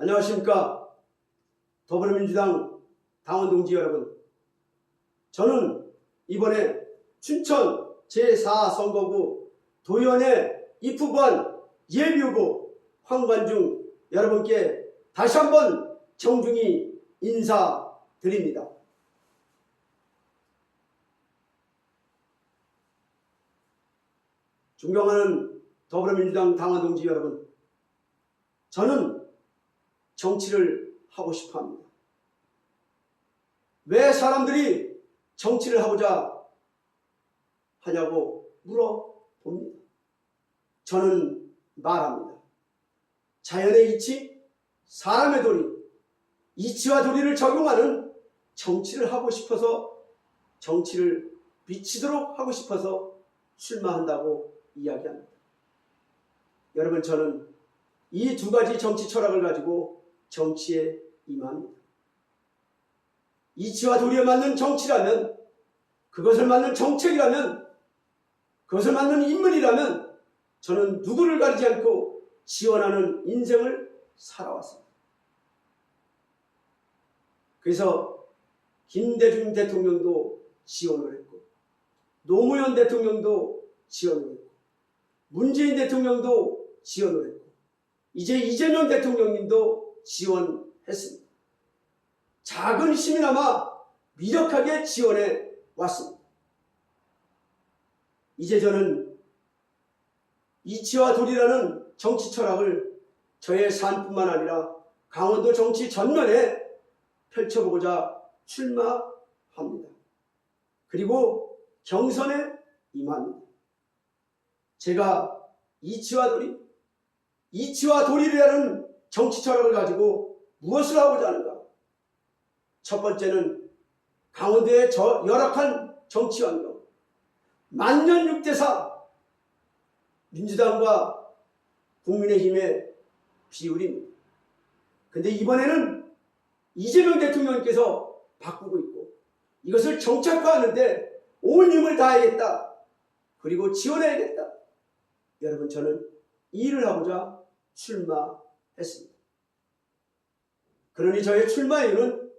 안녕하십니까. 더불어민주당 당원 동지 여러분, 저는 이번에 춘천 제4선거구 도의원에 입후보한 예비후보 황관중 여러분께 다시 한번 정중히 인사드립니다. 존경하는 더불어민주당 당원 동지 여러분, 저는 정치를 하고 싶어 합니다. 왜 사람들이 정치를 하고자 하냐고 물어봅니다. 저는 말합니다. 자연의 이치, 사람의 도리, 이치와 도리를 적용하는 정치를 하고 싶어서, 정치를 비치도록 하고 싶어서 출마한다고 이야기합니다. 여러분, 저는 이 두 가지 정치 철학을 가지고 정치에 임합니다. 이치와 도리에 맞는 정치라면, 그것을 맞는 정책이라면, 그것을 맞는 인물이라면 저는 누구를 가리지 않고 지원하는 인생을 살아왔습니다. 그래서 김대중 대통령도 지원을 했고, 노무현 대통령도 지원을 했고, 문재인 대통령도 지원을 했고, 이제 이재명 대통령님도 지원했습니다. 작은 힘이나마 미력하게 지원해 왔습니다. 이제 저는 이치와 도리라는 정치 철학을 저의 삶뿐만 아니라 강원도 정치 전면에 펼쳐보고자 출마합니다. 그리고 경선에 임합니다. 제가 이치와 도리라는 정치 철학을 가지고 무엇을 하고자 하는가? 첫 번째는 강원도의 열악한 정치 환경, 만년 6대4, 민주당과 국민의힘의 비율입니다. 근데 이번에는 이재명 대통령께서 바꾸고 있고, 이것을 정착화하는데 온 힘을 다해야겠다. 그리고 지원해야겠다. 여러분, 저는 이 일을 하고자 출마했습니다. 그러니 저의 출마 이유는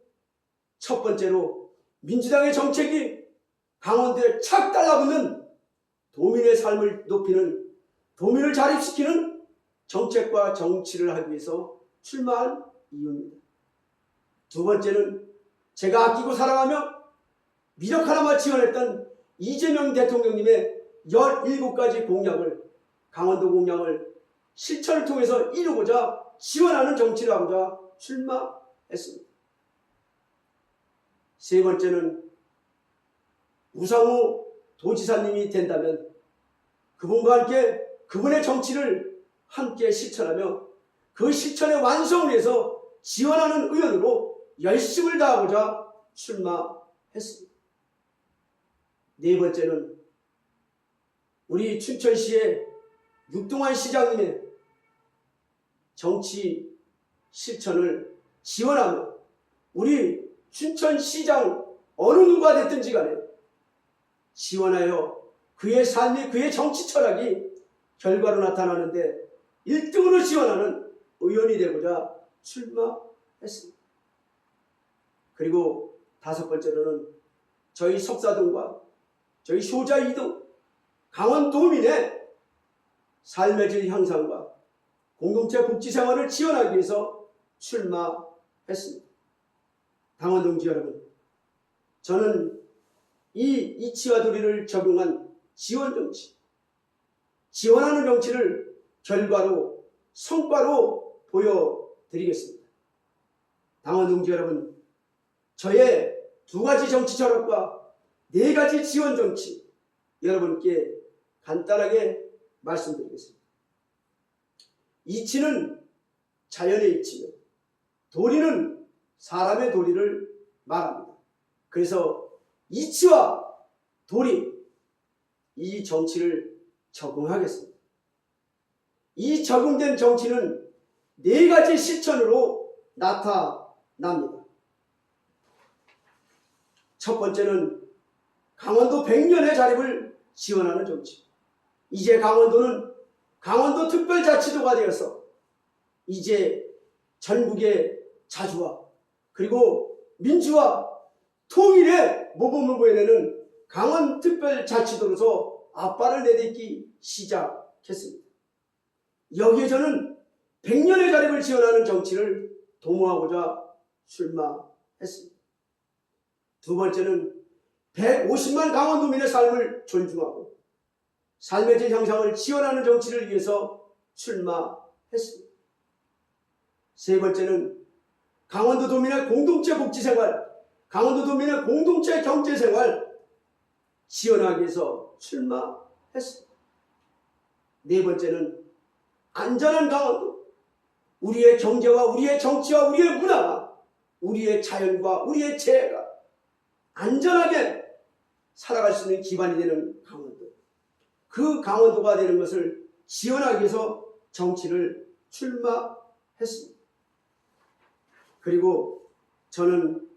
첫 번째로 민주당의 정책이 강원도에 착 달라붙는 도민의 삶을 높이는, 도민을 자립시키는 정책과 정치를 하기 위해서 출마한 이유입니다. 두 번째는 제가 아끼고 사랑하며 미력 하나만 지원했던 이재명 대통령님의 17가지 공약을, 강원도 공약을 실천을 통해서 이루고자 지원하는 정치를 하고자 출마했습니다. 세 번째는 우상호 도지사님이 된다면 그분과 함께 그분의 정치를 함께 실천하며 그 실천의 완성을 위해서 지원하는 의원으로 열심을 다하고자 출마했습니다. 네 번째는 우리 춘천시의 육동환 시장님의 정치 실천을 지원하며 우리 춘천시장 어느 누가 됐든지 간에 지원하여 그의 삶이, 그의 정치 철학이 결과로 나타나는데 1등으로 지원하는 의원이 되고자 출마했습니다. 그리고 다섯 번째로는 저희 석사동과 저희 효자 이동, 강원도민의 삶의 질 향상과 공동체 복지 생활을 지원하기 위해서 출마했습니다. 당원 동지 여러분, 저는 이 이치와 도리를 적용한 지원 정치, 지원하는 정치를 결과로, 성과로 보여드리겠습니다. 당원 동지 여러분, 저의 두 가지 정치 철학과 네 가지 지원 정치 여러분께 간단하게 말씀드리겠습니다. 이치는 자연의 이치며 도리는 사람의 도리를 말합니다. 그래서 이치와 도리, 이 정치를 적용하겠습니다. 이 적용된 정치는 네 가지 실천으로 나타납니다. 첫 번째는 강원도 100년의 자립을 지원하는 정치. 이제 강원도는 강원도 특별자치도가 되어서 이제 전국의 자주와 그리고 민주화 통일의 모범을 보여내는 강원특별자치도로서 앞발을 내딛기 시작했습니다. 여기에 저는 100년의 자립을 지원하는 정치를 도모하고자 출마했습니다. 두 번째는 150만 강원도민의 삶을 존중하고 삶의 질 향상을 지원하는 정치를 위해서 출마했습니다. 세 번째는 강원도 도민의 공동체 복지생활, 강원도 도민의 공동체 경제생활 지원하기 위해서 출마했습니다. 네 번째는 안전한 강원도, 우리의 경제와 우리의 정치와 우리의 문화가, 우리의 자연과 우리의 재해가 안전하게 살아갈 수 있는 기반이 되는 강원도, 그 강원도가 되는 것을 지원하기 위해서 정치를 출마했습니다. 그리고 저는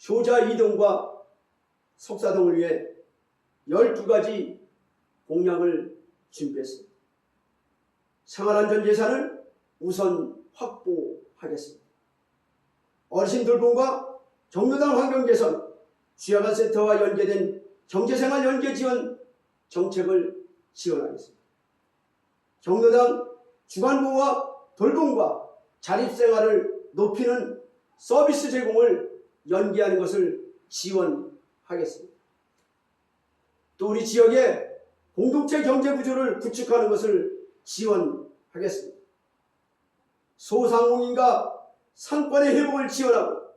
효자 이동과 석사동을 위해 12가지 공약을 준비했습니다. 생활안전예산을 우선 확보하겠습니다. 어르신 돌봄과 경로당 환경 개선, 주야간센터와 연계된 경제생활 연계 지원 정책을 지원하겠습니다. 경로당 주간보호와 돌봄과 자립생활을 높이는 서비스 제공을 연계하는 것을 지원하겠습니다. 또 우리 지역의 공동체 경제 구조를 구축하는 것을 지원하겠습니다. 소상공인과 상권의 회복을 지원하고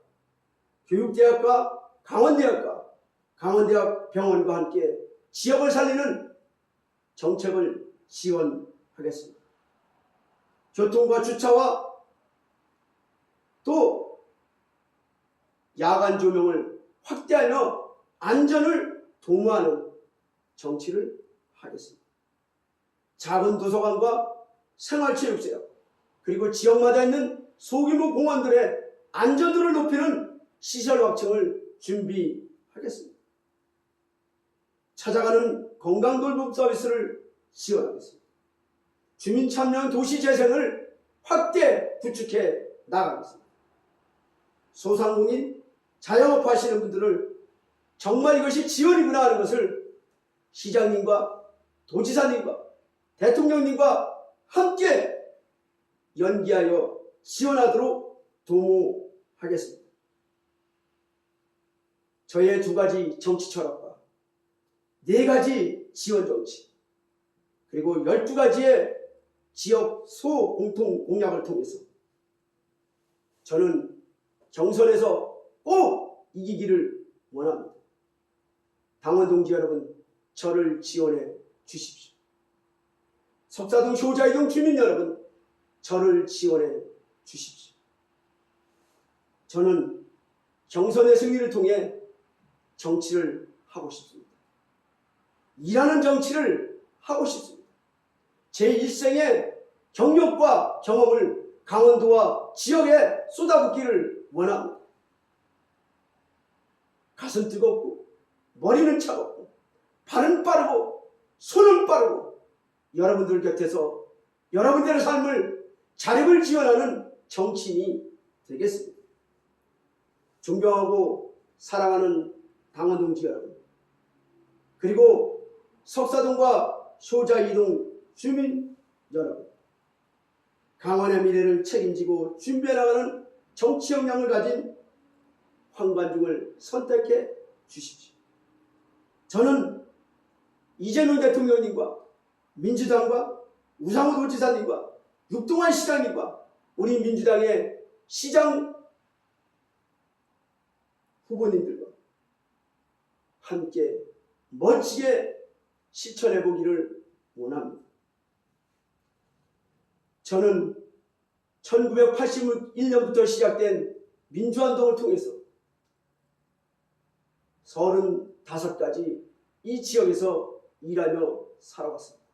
교육대학과 강원대학과 강원대학 병원과 함께 지역을 살리는 정책을 지원하겠습니다. 교통과 주차와 또 야간 조명을 확대하며 안전을 도모하는 정치를 하겠습니다. 작은 도서관과 생활체육센터 그리고 지역마다 있는 소규모 공원들의 안전도를 높이는 시설 확충을 준비하겠습니다. 찾아가는 건강돌봄 서비스를 지원하겠습니다. 주민 참여형 도시 재생을 확대 구축해 나가겠습니다. 소상공인, 자영업 하시는 분들을 정말 이것이 지원이구나 하는 것을 시장님과 도지사님과 대통령님과 함께 연기하여 지원하도록 도모하겠습니다. 저의 2가지 정치 철학과 4가지 지원 정치 그리고 12가지의 지역 소공통 공약을 통해서 저는 경선에서 꼭 이기기를 원합니다. 당원 동지 여러분, 저를 지원해 주십시오. 석사동 효자이동 주민 여러분, 저를 지원해 주십시오. 저는 경선의 승리를 통해 정치를 하고 싶습니다. 일하는 정치를 하고 싶습니다. 제 일생의 경력과 경험을 강원도와 지역에 쏟아붓기를 원합니다. 가슴 뜨겁고 머리는 차갑고 발은 빠르고 손은 빠르고 여러분들 곁에서 여러분들의 삶을 자립을 지원하는 정치인이 되겠습니다. 존경하고 사랑하는 당원동지 여러분, 그리고 석사동과 효자이동 주민 여러분, 강원의 미래를 책임지고 준비해 나가는 정치 역량을 가진 황관중을 선택해 주십시오. 저는 이재명 대통령님과 민주당과 우상호 도지사님과 육동환 시장님과 우리 민주당의 시장 후보님들과 함께 멋지게 실천해 보기를 원합니다. 저는 1981년부터 시작된 민주화운동을 통해서 35가지 이 지역에서 일하며 살아왔습니다.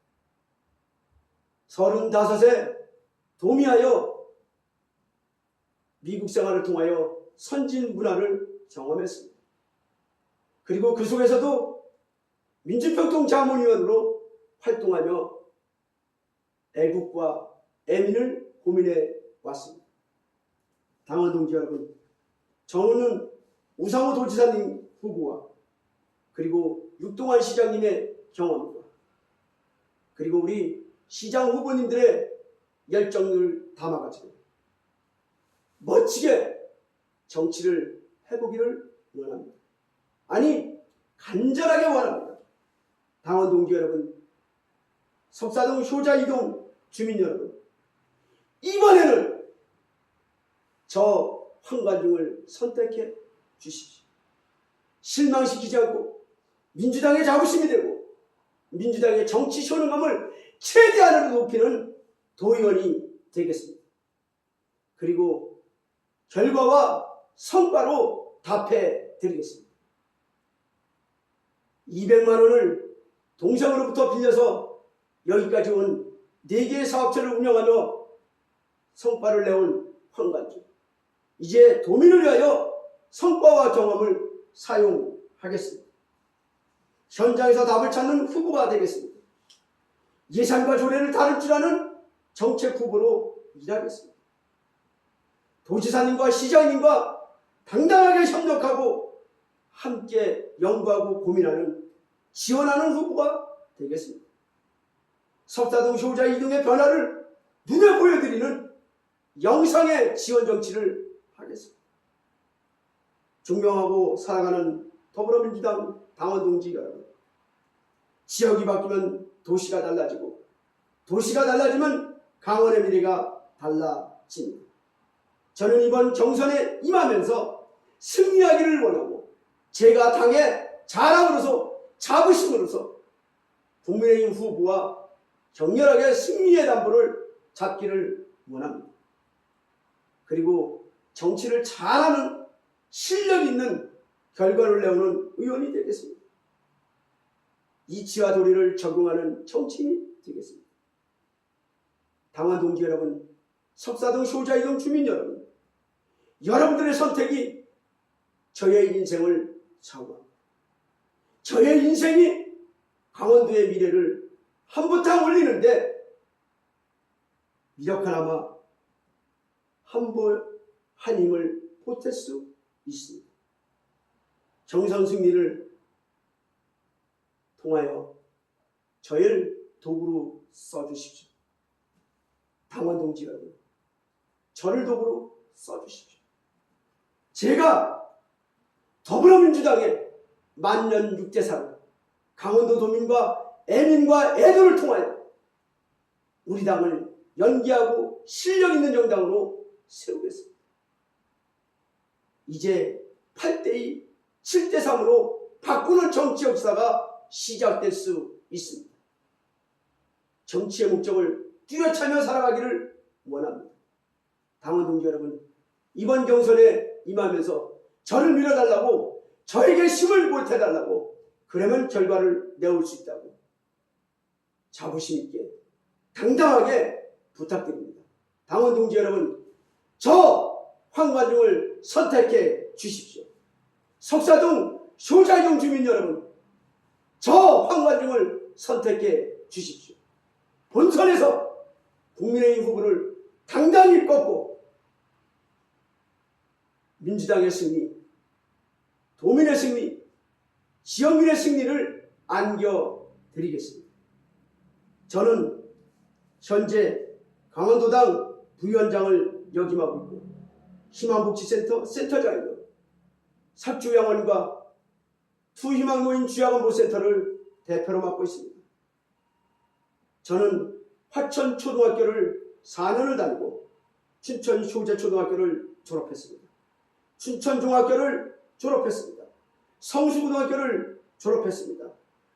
35에 도미하여 미국 생활을 통하여 선진 문화를 경험했습니다. 그리고 그 속에서도 민주평통 자문위원으로 활동하며 애국과 애민을 고민해 왔습니다. 당원 동지 여러분, 저는 우상호 도지사님 후보와 그리고 육동환 시장님의 경험과 그리고 우리 시장 후보님들의 열정을 담아가지고 멋지게 정치를 해보기를 원합니다. 아니, 간절하게 원합니다. 당원 동지 여러분, 석사동 효자 이동 주민 여러분, 이번에는 저 황관중을 선택해 주십시오. 실망시키지 않고 민주당의 자부심이 되고 민주당의 정치 효능감을 최대한으로 높이는 도의원이 되겠습니다. 그리고 결과와 성과로 답해 드리겠습니다. 200만 원을 동생으로부터 빌려서 여기까지 온 4개의 사업체를 운영하며 성과를 내온 황관중, 이제 도민을 위하여 성과와 경험을 사용하겠습니다. 현장에서 답을 찾는 후보가 되겠습니다. 예산과 조례를 다룰 줄 아는 정책 후보로 일하겠습니다. 도지사님과 시장님과 당당하게 협력하고 함께 연구하고 고민하는, 지원하는 후보가 되겠습니다. 석사동 효자 이동의 변화를 눈에 보여드리는 영상의 지원 정치를 하겠습니다. 존경하고 사랑하는 더불어민주당 당원 동지 여러분, 지역이 바뀌면 도시가 달라지고 도시가 달라지면 강원의 미래가 달라집니다. 저는 이번 경선에 임하면서 승리하기를 원하고 제가 당의 자랑으로서 자부심으로서 국민의힘 후보와 격렬하게 승리의 담보를 잡기를 원합니다. 그리고 정치를 잘하는 실력 있는 결과를 내오는 의원이 되겠습니다. 이치와 도리를 적용하는 정치인이 되겠습니다. 당원 동지 여러분, 석사동 효자이동 주민 여러분, 여러분들의 선택이 저의 인생을 좌우합니다. 저의 인생이 강원도의 미래를 한바탕 올리는데 미력하나마 한 힘을 보탤 수 있습니다. 정선 승리를 통하여 저를 도구로 써주십시오. 당원 동지 여러분, 저를 도구로 써주십시오. 제가 더불어민주당의 만년 6대사로 강원도 도민과 애민과 애도를 통하여 우리 당을 연기하고 실력 있는 정당으로 세우겠습니다. 이제 8대2, 7대3으로 바꾸는 정치 역사가 시작될 수 있습니다. 정치의 목적을 뚜렷하며 살아가기를 원합니다. 당원 동지 여러분, 이번 경선에 임하면서 저를 밀어달라고, 저에게 힘을 보태달라고, 그러면 결과를 내올 수 있다고 자부심 있게 당당하게 부탁드립니다. 당원 동지 여러분, 저 황관중을 선택해 주십시오. 석사동 효자이동 주민 여러분, 저 황관중을 선택해 주십시오. 본선에서 국민의힘 후보를 당당히 꺾고 민주당의 승리, 도민의 승리, 지역민의 승리를 안겨드리겠습니다. 저는 현재 강원도당 부위원장을 역임하고 있고 희망복지센터 센터장이며 삽주양원과 투희망노인 주야간보센터를 대표로 맡고 있습니다. 저는 화천초등학교를 4년을 다니고 춘천효자초등학교를 졸업했습니다. 춘천중학교를 졸업했습니다. 성수고등학교를 졸업했습니다.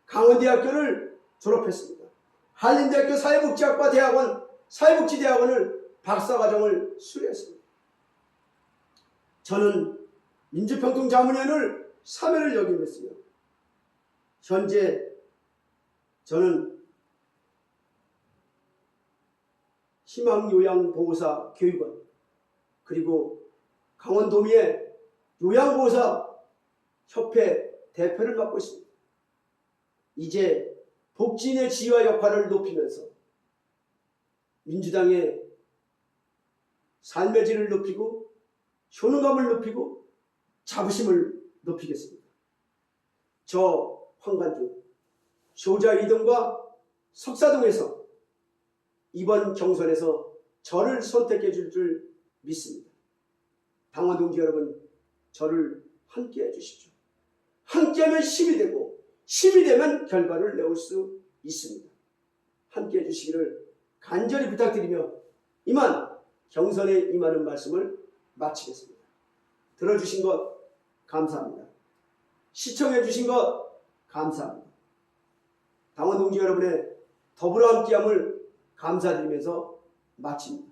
강원대학교를 졸업했습니다. 한림대학교 사회복지학과 대학원, 사회복지대학원을 박사과정을 수료했습니다. 저는 민주평통자문위원을 3회를 역임했으며 현재 저는 희망요양보호사 교육원 그리고 강원도미의 요양보호사 협회 대표를 맡고 있습니다. 이제 복지인의 지위와 역할을 높이면서 민주당의 삶의 질을 높이고 효능감을 높이고 자부심을 높이겠습니다. 저 황관주 효자 이동과 석사동에서 이번 경선에서 저를 선택해 줄 믿습니다. 당원 동지 여러분, 저를 함께 해주십시오. 함께하면 힘이 되고 힘이 되면 결과를 내올 수 있습니다. 함께 해주시기를 간절히 부탁드리며 이만 경선에 임하는 말씀을 마치겠습니다. 들어주신 것 감사합니다. 시청해 주신 것 감사합니다. 당원 동지 여러분의 더불어 함께함을 감사드리면서 마칩니다.